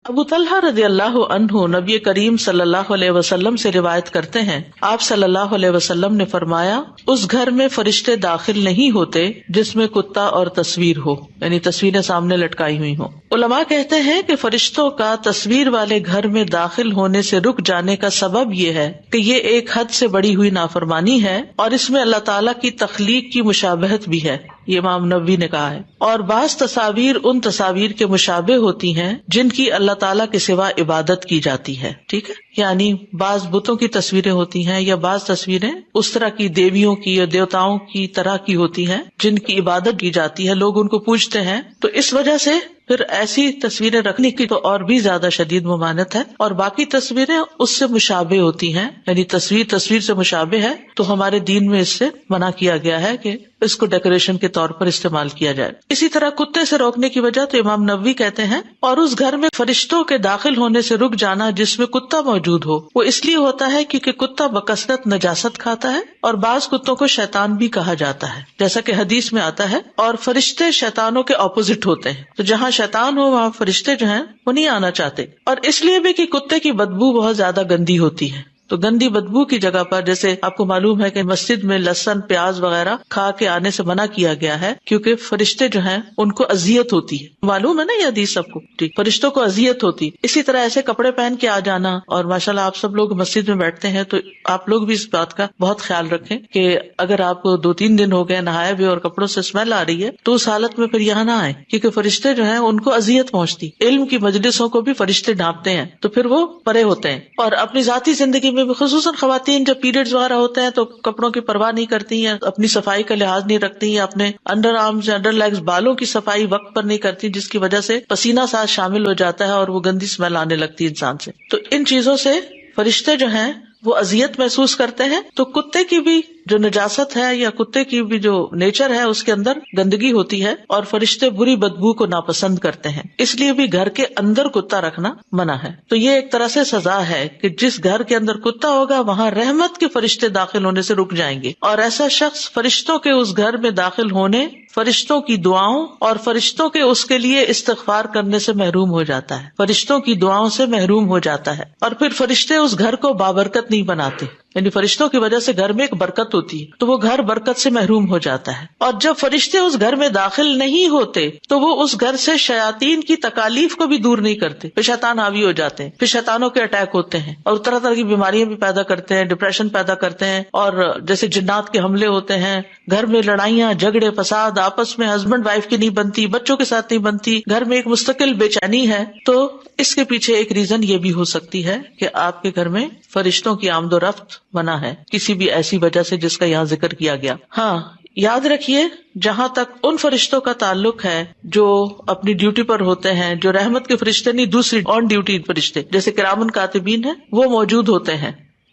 ابو طلحہ رضی اللہ عنہ نبی کریم صلی اللہ علیہ وسلم سے روایت کرتے ہیں، آپ صلی اللہ علیہ وسلم نے فرمایا، اس گھر میں فرشتے داخل نہیں ہوتے جس میں کتا اور تصویر ہو، یعنی تصویریں سامنے لٹکائی ہوئی ہوں۔ علماء کہتے ہیں کہ فرشتوں کا تصویر والے گھر میں داخل ہونے سے رک جانے کا سبب یہ ہے کہ یہ ایک حد سے بڑی ہوئی نافرمانی ہے اور اس میں اللہ تعالیٰ کی تخلیق کی مشابہت بھی ہے، یہ امام نووی نے کہا ہے، اور بعض تصاویر ان تصاویر کے مشابہ ہوتی ہیں جن کی اللہ تعالیٰ کے سوا عبادت کی جاتی ہے، ٹھیک ہے، یعنی بعض بتوں کی تصویریں ہوتی ہیں یا بعض تصویریں اس طرح کی دیویوں کی یا دیوتاؤں کی طرح کی ہوتی ہیں جن کی عبادت کی جاتی ہے، لوگ ان کو پوجتے ہیں، تو اس وجہ سے پھر ایسی تصویریں رکھنے کی تو اور بھی زیادہ شدید ممانعت ہے، اور باقی تصویریں اس سے مشابہ ہوتی ہیں، یعنی تصویر سے مشابہ ہے تو ہمارے دین میں اس سے منع کیا گیا ہے کہ اس کو ڈیکوریشن کے طور پر استعمال کیا جائے۔ اسی طرح کتے سے روکنے کی وجہ تو امام نووی کہتے ہیں، اور اس گھر میں فرشتوں کے داخل ہونے سے رک جانا جس میں کتا موجود ہو، وہ اس لیے ہوتا ہے کیونکہ کتا بکثرت نجاست کھاتا ہے، اور بعض کتوں کو شیطان بھی کہا جاتا ہے، جیسا کہ حدیث میں آتا ہے، اور فرشتے شیطانوں کے اپوزٹ ہوتے ہیں، تو جہاں شیطان ہو وہاں فرشتے جو ہیں وہ نہیں آنا چاہتے، اور اس لیے بھی کہ کتے کی بدبو بہت زیادہ گندی ہوتی ہے، تو گندی بدبو کی جگہ پر جیسے آپ کو معلوم ہے کہ مسجد میں لہسن پیاز وغیرہ کھا کے آنے سے منع کیا گیا ہے کیونکہ فرشتے جو ہیں ان کو اذیت ہوتی ہے، معلوم ہے نا یہ حدیث سب کو، ٹھیک، فرشتوں کو اذیت ہوتی۔ اسی طرح ایسے کپڑے پہن کے آ جانا، اور ماشاءاللہ آپ سب لوگ مسجد میں بیٹھتے ہیں تو آپ لوگ بھی اس بات کا بہت خیال رکھیں کہ اگر آپ کو 2-3 دن ہو گئے نہائے بھی اور کپڑوں سے اسمیل آ رہی ہے تو اس حالت میں پھر یہاں نہ آئے، کیونکہ فرشتے جو ہیں ان کو اذیت پہنچتی، علم کی مجلسوں کو بھی فرشتے ڈھانپتے ہیں تو پھر وہ پرے ہوتے ہیں۔ اور اپنی ذاتی زندگی میں بھی خصوصاً خواتین جب پیریڈز وغیرہ ہوتے ہیں تو کپڑوں کی پرواہ نہیں کرتی ہیں، اپنی صفائی کا لحاظ نہیں رکھتی ہیں، اپنے انڈر آرمز یا انڈر لیگز بالوں کی صفائی وقت پر نہیں کرتی، جس کی وجہ سے پسینہ ساتھ شامل ہو جاتا ہے اور وہ گندی اسمیل آنے لگتی ہے انسان سے۔ تو ان چیزوں سے فرشتے جو ہیں وہ اذیت محسوس کرتے ہیں، تو کتے کی بھی جو نجاست ہے یا کتے کی بھی جو نیچر ہے اس کے اندر گندگی ہوتی ہے، اور فرشتے بری بدبو کو ناپسند کرتے ہیں، اس لیے بھی گھر کے اندر کتا رکھنا منع ہے۔ تو یہ ایک طرح سے سزا ہے کہ جس گھر کے اندر کتا ہوگا وہاں رحمت کے فرشتے داخل ہونے سے رک جائیں گے، اور ایسا شخص فرشتوں کے اس گھر میں داخل ہونے، فرشتوں کی دعاؤں اور فرشتوں کے اس کے لیے استغفار کرنے سے محروم ہو جاتا ہے، فرشتوں کی دعاؤں سے محروم ہو جاتا ہے، اور پھر فرشتے اس گھر کو بابرکت نہیں بناتے، یعنی فرشتوں کی وجہ سے گھر میں ایک برکت ہوتی ہے تو وہ گھر برکت سے محروم ہو جاتا ہے۔ اور جب فرشتے اس گھر میں داخل نہیں ہوتے تو وہ اس گھر سے شیاطین کی تکالیف کو بھی دور نہیں کرتے، پھر شیطان حاوی ہو جاتے ہیں، پھر شیطانوں کے اٹیک ہوتے ہیں اور طرح طرح کی بیماریاں بھی پیدا کرتے ہیں، ڈپریشن پیدا کرتے ہیں، اور جیسے جنات کے حملے ہوتے ہیں، گھر میں لڑائیاں جھگڑے فساد، آپس میں ہسبینڈ وائف کی نہیں بنتی، بچوں کے ساتھ نہیں بنتی، گھر میں ایک مستقل بے چینی ہے۔ تو اس کے پیچھے ایک ریزن یہ بھی ہو سکتی ہے کہ آپ کے گھر میں فرشتوں کی آمد و رفت منع ہے کسی بھی ایسی وجہ سے جس کا یہاں ذکر کیا گیا۔ ہاں یاد رکھیے، جہاں تک ان فرشتوں کا تعلق ہے جو اپنی ڈیوٹی پر ہوتے ہیں، جو رحمت کے فرشتے نہیں، دوسری آن ڈیوٹی فرشتے جیسے کرامن کاتبین ہیں، وہ موجود ہوتے ہیں،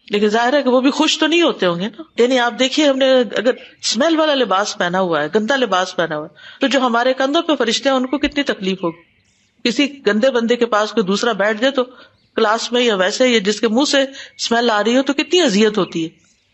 لیکن ظاہر ہے کہ وہ بھی خوش تو نہیں ہوتے ہوں گے نا۔ یعنی آپ دیکھیے، ہم نے اگر اسمیل والا لباس پہنا ہوا ہے، گندا لباس پہنا ہوا ہے، تو جو ہمارے کندھوں پہ فرشتے ہیں ان کو کتنی تکلیف ہوگی۔ کسی گندے بندے کے پاس کوئی دوسرا بیٹھ جائے تو کلاس میں یا ویسے یا جس کے منہ سے اسمیل آ رہی ہو تو کتنی اذیت ہوتی ہے،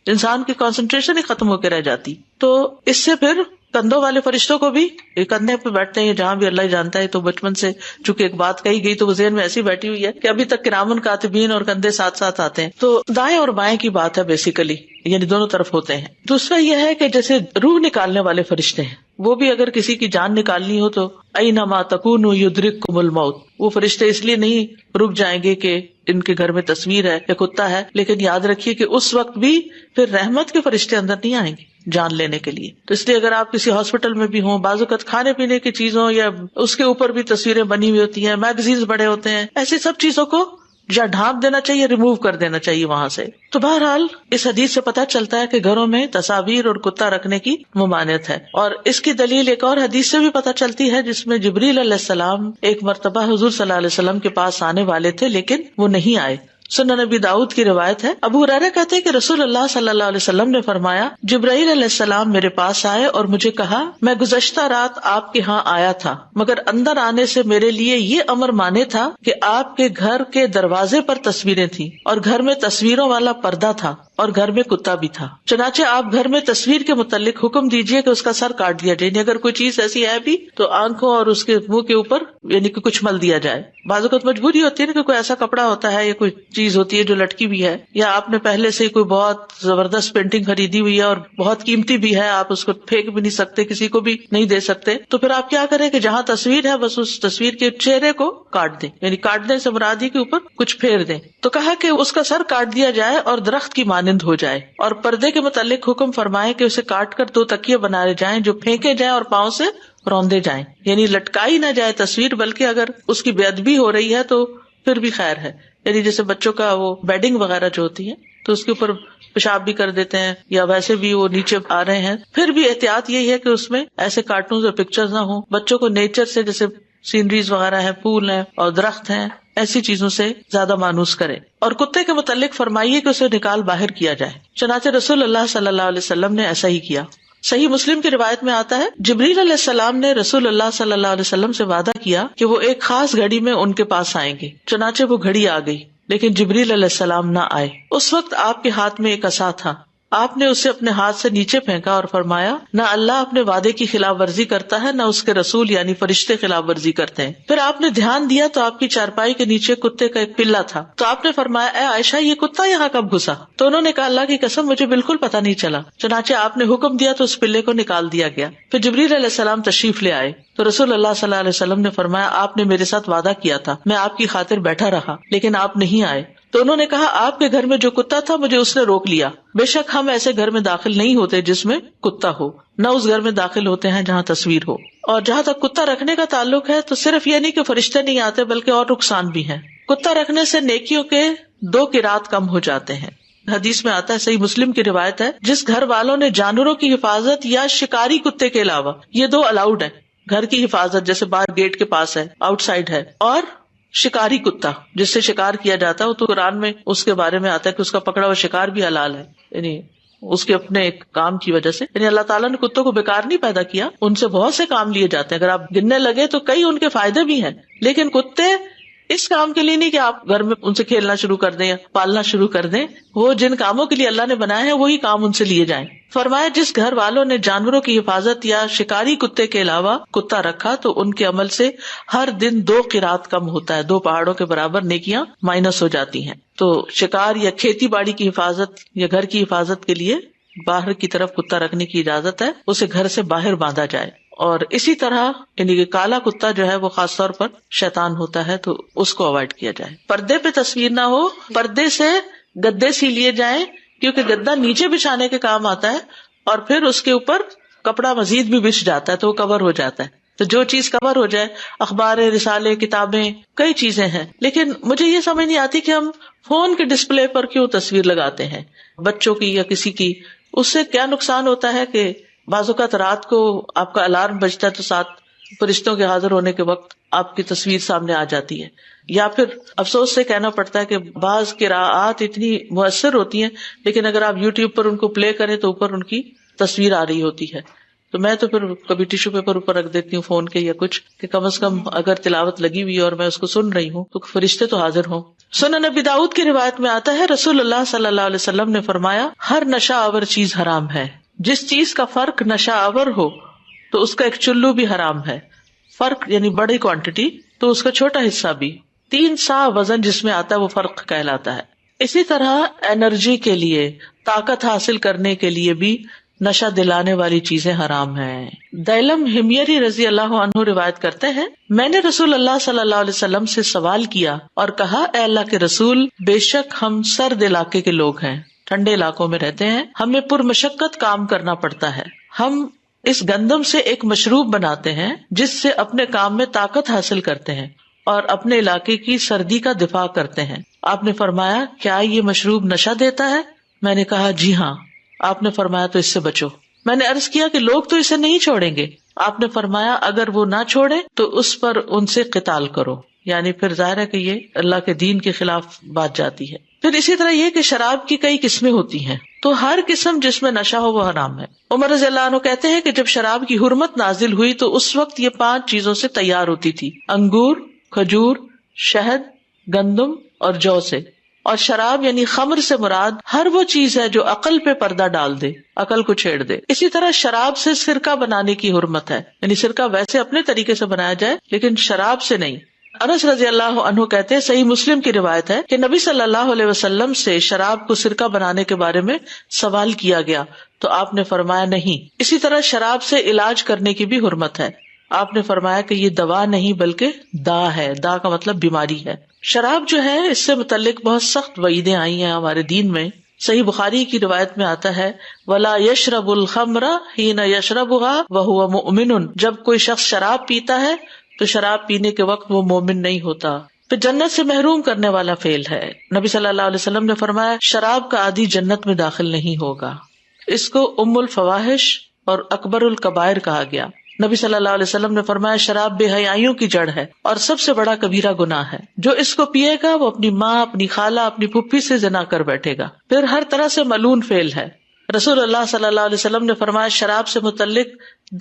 انسان کی کنسنٹریشن ہی ختم ہو کے رہ جاتی۔ تو اس سے پھر کندھوں والے فرشتوں کو بھی، کندھے پہ بیٹھتے ہیں جہاں بھی اللہ جانتا ہے، تو بچپن سے چونکہ ایک بات کہی گئی تو وہ ذہن میں ایسی بیٹھی ہوئی ہے کہ ابھی تک کرامن کاتبین اور کندھے ساتھ ساتھ آتے ہیں۔ تو دائیں اور بائیں کی بات ہے بیسیکلی، یعنی دونوں طرف ہوتے ہیں۔ دوسرا یہ ہے کہ جیسے روح نکالنے والے فرشتے ہیں، وہ بھی اگر کسی کی جان نکالنی ہو تو اینما تکونوا یدرککم الموت، وہ فرشتے اس لیے نہیں رک جائیں گے کہ ان کے گھر میں تصویر ہے یا کتا ہے، لیکن یاد رکھیے کہ اس وقت بھی پھر رحمت کے فرشتے اندر نہیں آئیں گے جان لینے کے لیے۔ تو اس لیے اگر آپ کسی ہاسپٹل میں بھی ہوں، بعض اوقات کھانے پینے کی چیزوں یا اس کے اوپر بھی تصویریں بنی ہوئی ہوتی ہیں، میگزینز بڑے ہوتے ہیں، ایسی سب چیزوں کو یا ڈھانپ دینا چاہیے، ریموو کر دینا چاہیے وہاں سے۔ تو بہرحال اس حدیث سے پتہ چلتا ہے کہ گھروں میں تصاویر اور کتا رکھنے کی ممانعت ہے، اور اس کی دلیل ایک اور حدیث سے بھی پتہ چلتی ہے جس میں جبریل علیہ السلام ایک مرتبہ حضور صلی اللہ علیہ وسلم کے پاس آنے والے تھے لیکن وہ نہیں آئے۔ سنن نبی داؤد کی روایت ہے، ابو ہریرہ کہتے ہیں کہ رسول اللہ صلی اللہ علیہ وسلم نے فرمایا، جبرائیل علیہ السلام میرے پاس آئے اور مجھے کہا، میں گزشتہ رات آپ کے ہاں آیا تھا، مگر اندر آنے سے میرے لیے یہ امر مانے تھا کہ آپ کے گھر کے دروازے پر تصویریں تھیں اور گھر میں تصویروں والا پردہ تھا اور گھر میں کتا بھی تھا، چنانچہ آپ گھر میں تصویر کے متعلق حکم دیجئے کہ اس کا سر کاٹ دیا جائے، یعنی اگر کوئی چیز ایسی ہے بھی تو آنکھوں اور اس کے منہ کے اوپر یعنی کہ کچھ مل دیا جائے۔ بعض اوقات مجبوری ہوتی ہے نا کہ کوئی ایسا کپڑا ہوتا ہے یا کوئی چیز ہوتی ہے جو لٹکی بھی ہے، یا آپ نے پہلے سے کوئی بہت زبردست پینٹنگ خریدی ہوئی ہے اور بہت قیمتی بھی ہے، آپ اس کو پھینک بھی نہیں سکتے، کسی کو بھی نہیں دے سکتے، تو پھر آپ کیا کریں کہ جہاں تصویر ہے بس اس تصویر کے چہرے کو کاٹ دیں، یعنی کاٹنے سے مراد ہی کے اوپر کچھ پھیر دیں. تو کہا کہ اس کا سر کاٹ دیا جائے اور درخت کی مانند ہو جائے، اور پردے کے متعلق حکم فرمائے کہ اسے کاٹ کر 2 تکیے بنائے جائیں جو پھینکے جائیں اور پاؤں سے روندے جائیں، یعنی لٹکائی نہ جائے تصویر، بلکہ اگر اس کی بے ادبی ہو رہی ہے تو پھر بھی خیر ہے. یعنی جیسے بچوں کا وہ بیڈنگ وغیرہ جو ہوتی ہے تو اس کے اوپر پیشاب بھی کر دیتے ہیں، یا ویسے بھی وہ نیچے آ رہے ہیں، پھر بھی احتیاط یہی ہے کہ اس میں ایسے کارٹونز اور پکچرز نہ ہوں. بچوں کو نیچر سے، جیسے سینریز وغیرہ ہیں، پھول ہیں اور درخت ہیں، ایسی چیزوں سے زیادہ مانوس کرے. اور کتے کے متعلق فرمائیے کہ اسے نکال باہر کیا جائے، چنانچہ رسول اللہ صلی اللہ علیہ وسلم نے ایسا ہی کیا. صحیح مسلم کی روایت میں آتا ہے جبریل علیہ السلام نے رسول اللہ صلی اللہ علیہ وسلم سے وعدہ کیا کہ وہ ایک خاص گھڑی میں ان کے پاس آئیں گے. چنانچہ وہ گھڑی آ گئی، لیکن جبریل علیہ السلام نہ آئے. اس وقت آپ کے ہاتھ میں ایک عصا تھا، آپ نے اسے اپنے ہاتھ سے نیچے پھینکا اور فرمایا نہ اللہ اپنے وعدے کی خلاف ورزی کرتا ہے، نہ اس کے رسول یعنی فرشتے خلاف ورزی کرتے ہیں. پھر آپ نے دھیان دیا تو آپ کی چارپائی کے نیچے کتے کا ایک پلہ تھا. تو آپ نے فرمایا اے عائشہ یہ کتا یہاں کب گھسا؟ تو انہوں نے کہا اللہ کی قسم مجھے بالکل پتہ نہیں چلا. چنانچہ آپ نے حکم دیا تو اس پلے کو نکال دیا گیا. پھر جبریل علیہ السلام تشریف لے آئے تو رسول اللہ صلی اللہ علیہ وسلم نے فرمایا آپ نے میرے ساتھ وعدہ کیا تھا، میں آپ کی خاطر بیٹھا رہا لیکن آپ نہیں آئے. تو انہوں نے کہا آپ کے گھر میں جو کتا تھا مجھے اس نے روک لیا، بے شک ہم ایسے گھر میں داخل نہیں ہوتے جس میں کتا ہو، نہ اس گھر میں داخل ہوتے ہیں جہاں تصویر ہو. اور جہاں تک کتا رکھنے کا تعلق ہے تو صرف یہ نہیں کہ فرشتے نہیں آتے بلکہ اور نقصان بھی ہیں. کتا رکھنے سے نیکیوں کے 2 قرات کم ہو جاتے ہیں. حدیث میں آتا ہے، صحیح مسلم کی روایت ہے، جس گھر والوں نے جانوروں کی حفاظت یا شکاری کتے کے علاوہ، یہ 2 الاؤڈ ہیں، گھر کی حفاظت جیسے باہر گیٹ کے پاس ہے، آؤٹ سائڈ ہے، اور شکاری کتا جس سے شکار کیا جاتا ہے، وہ تو قرآن میں اس کے بارے میں آتا ہے کہ اس کا پکڑا ہوا شکار بھی حلال ہے، یعنی اس کے اپنے ایک کام کی وجہ سے. یعنی اللہ تعالیٰ نے کتوں کو بیکار نہیں پیدا کیا، ان سے بہت سے کام لیے جاتے ہیں. اگر آپ گننے لگے تو کئی ان کے فائدے بھی ہیں، لیکن کتے اس کام کے لیے نہیں کہ آپ گھر میں ان سے کھیلنا شروع کر دیں یا پالنا شروع کر دیں. وہ جن کاموں کے لیے اللہ نے بنائے ہیں وہی کام ان سے لیے جائیں. فرمایا جس گھر والوں نے جانوروں کی حفاظت یا شکاری کتے کے علاوہ کتا رکھا تو ان کے عمل سے ہر دن 2 قرات کم ہوتا ہے، 2 پہاڑوں کے برابر نیکیاں مائنس ہو جاتی ہیں. تو شکار یا کھیتی باڑی کی حفاظت یا گھر کی حفاظت کے لیے باہر کی طرف کتا رکھنے کی اجازت ہے، اسے گھر سے باہر باندھا جائے. اور اسی طرح یعنی کہ کالا کتا جو ہے وہ خاص طور پر شیطان ہوتا ہے تو اس کو اوائڈ کیا جائے. پردے پہ تصویر نہ ہو، پردے سے گدے سی لیے جائیں کیونکہ گدا نیچے بچھانے کے کام آتا ہے اور پھر اس کے اوپر کپڑا مزید بھی بچھ جاتا ہے تو وہ کور ہو جاتا ہے. تو جو چیز کور ہو جائے، اخبار، رسالے، کتابیں، کئی چیزیں ہیں. لیکن مجھے یہ سمجھ نہیں آتی کہ ہم فون کے ڈسپلے پر کیوں تصویر لگاتے ہیں بچوں کی یا کسی کی. اس سے کیا نقصان ہوتا ہے کہ بعض اوقات رات کو آپ کا الارم بجتا ہے تو ساتھ فرشتوں کے حاضر ہونے کے وقت آپ کی تصویر سامنے آ جاتی ہے. یا پھر افسوس سے کہنا پڑتا ہے کہ بعض قراءات اتنی مؤثر ہوتی ہیں لیکن اگر آپ یوٹیوب پر ان کو پلے کریں تو اوپر ان کی تصویر آ رہی ہوتی ہے. تو میں تو پھر کبھی ٹیشو پیپر اوپر رکھ دیتی ہوں فون کے یا کچھ کہ کم از کم اگر تلاوت لگی ہوئی اور میں اس کو سن رہی ہوں تو فرشتے تو حاضر ہوں. سنن ابی داؤد کی روایت میں آتا ہے رسول اللہ صلی اللہ علیہ وسلم نے فرمایا ہر نشہ آور چیز حرام ہے. جس چیز کا فرق نشہ آور ہو تو اس کا ایک چلو بھی حرام ہے. فرق یعنی بڑی کوانٹٹی تو اس کا چھوٹا حصہ بھی. 3 سا وزن جس میں آتا ہے وہ فرق کہلاتا ہے. اسی طرح انرجی کے لیے، طاقت حاصل کرنے کے لیے بھی نشہ دلانے والی چیزیں حرام ہیں. دیلم ہمیری رضی اللہ عنہ روایت کرتے ہیں میں نے رسول اللہ صلی اللہ علیہ وسلم سے سوال کیا اور کہا اے اللہ کے رسول، بے شک ہم سرد علاقے کے لوگ ہیں، ٹھنڈے علاقوں میں رہتے ہیں، ہمیں پرمشقت کام کرنا پڑتا ہے. ہم اس گندم سے ایک مشروب بناتے ہیں جس سے اپنے کام میں طاقت حاصل کرتے ہیں اور اپنے علاقے کی سردی کا دفاع کرتے ہیں. آپ نے فرمایا کیا یہ مشروب نشہ دیتا ہے؟ میں نے کہا جی ہاں. آپ نے فرمایا تو اس سے بچو. میں نے عرض کیا کہ لوگ تو اسے نہیں چھوڑیں گے. آپ نے فرمایا اگر وہ نہ چھوڑے تو اس پر ان سے قتال کرو. یعنی پھر ظاہر ہے کہ یہ اللہ کے دین کے خلاف بات جاتی ہے. پھر اسی طرح یہ کہ شراب کی کئی قسمیں ہوتی ہیں تو ہر قسم جس میں نشہ ہو وہ حرام ہے. عمر رضی اللہ عنہ کہتے ہیں کہ جب شراب کی حرمت نازل ہوئی تو اس وقت یہ 5 چیزوں سے تیار ہوتی تھی: انگور، کھجور، شہد، گندم اور جو سے. اور شراب یعنی خمر سے مراد ہر وہ چیز ہے جو عقل پہ پردہ ڈال دے، عقل کو چھیڑ دے. اسی طرح شراب سے سرکہ بنانے کی حرمت ہے، یعنی سرکہ ویسے اپنے طریقے سے بنایا جائے لیکن شراب سے نہیں. انس رضی اللہ عنہ کہتے ہیں صحیح مسلم کی روایت ہے کہ نبی صلی اللہ علیہ وسلم سے شراب کو سرکہ بنانے کے بارے میں سوال کیا گیا تو آپ نے فرمایا نہیں. اسی طرح شراب سے علاج کرنے کی بھی حرمت ہے. آپ نے فرمایا کہ یہ دوا نہیں بلکہ دا ہے. دا کا مطلب بیماری ہے. شراب جو ہے اس سے متعلق بہت سخت وعیدیں آئی ہیں ہمارے دین میں. صحیح بخاری کی روایت میں آتا ہے وَلَا يَشْرَبُ الْخَمْرَ حِينَ يَشْرَبُهَا وَهُوَ مُؤْمِنٌ. جب کوئی شخص شراب پیتا ہے تو شراب پینے کے وقت وہ مومن نہیں ہوتا. پھر جنت سے محروم کرنے والا فعل ہے. نبی صلی اللہ علیہ وسلم نے فرمایا شراب کا عادی جنت میں داخل نہیں ہوگا. اس کو ام الفواحش اور اکبر الکبائر کہا گیا. نبی صلی اللہ علیہ وسلم نے فرمایا شراب بے حیائیوں کی جڑ ہے اور سب سے بڑا کبیرہ گناہ ہے. جو اس کو پیے گا وہ اپنی ماں، اپنی خالہ، اپنی پھپھی سے زنا کر بیٹھے گا. پھر ہر طرح سے ملعون فعل ہے. رسول اللہ صلی اللہ علیہ وسلم نے فرمایا شراب سے متعلق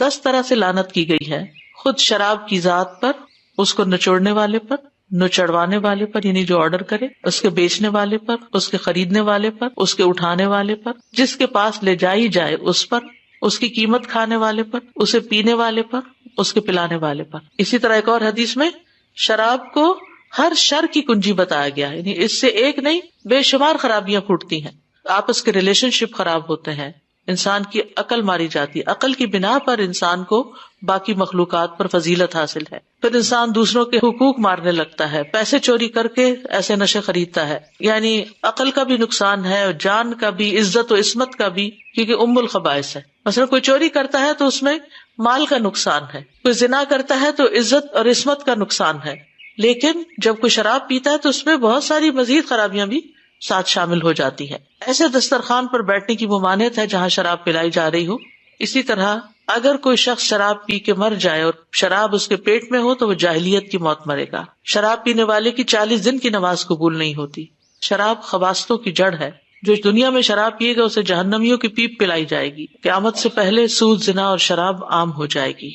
10 طرح سے لعنت کی گئی ہے. خود شراب کی ذات پر، اس کو نچوڑنے والے پر، نچڑوانے والے پر یعنی جو آرڈر کرے، اس کے بیچنے والے پر، اس کے خریدنے والے پر، اس کے اٹھانے والے پر، جس کے پاس لے جائی جائے اس پر، اس کی قیمت کھانے والے پر، اسے پینے والے پر، اس کے پلانے والے پر. اسی طرح ایک اور حدیث میں شراب کو ہر شر کی کنجی بتایا گیا، یعنی اس سے ایک نہیں بے شمار خرابیاں پھوٹتی ہیں. آپس کے ریلیشن شپ خراب ہوتے ہیں، انسان کی عقل ماری جاتی ہے. عقل کی بنا پر انسان کو باقی مخلوقات پر فضیلت حاصل ہے. پھر انسان دوسروں کے حقوق مارنے لگتا ہے، پیسے چوری کر کے ایسے نشے خریدتا ہے. یعنی عقل کا بھی نقصان ہے، جان کا بھی، عزت و عصمت کا بھی، کیونکہ ام الخبائث ہے. مثلا کوئی چوری کرتا ہے تو اس میں مال کا نقصان ہے، کوئی زنا کرتا ہے تو عزت اور عصمت کا نقصان ہے. لیکن جب کوئی شراب پیتا ہے تو اس میں بہت ساری مزید خرابیاں بھی ساتھ شامل ہو جاتی ہے. ایسے دسترخوان پر بیٹھنے کی ممانعت ہے جہاں شراب پلائی جا رہی ہو. اسی طرح اگر کوئی شخص شراب پی کے مر جائے اور شراب اس کے پیٹ میں ہو تو وہ جاہلیت کی موت مرے گا. شراب پینے والے کی 40 دن کی نماز قبول نہیں ہوتی. شراب خباثتوں کی جڑ ہے. جو دنیا میں شراب پیے گا اسے جہنمیوں کی پیپ پلائی جائے گی. قیامت سے پہلے سود، زنا اور شراب عام ہو جائے گی.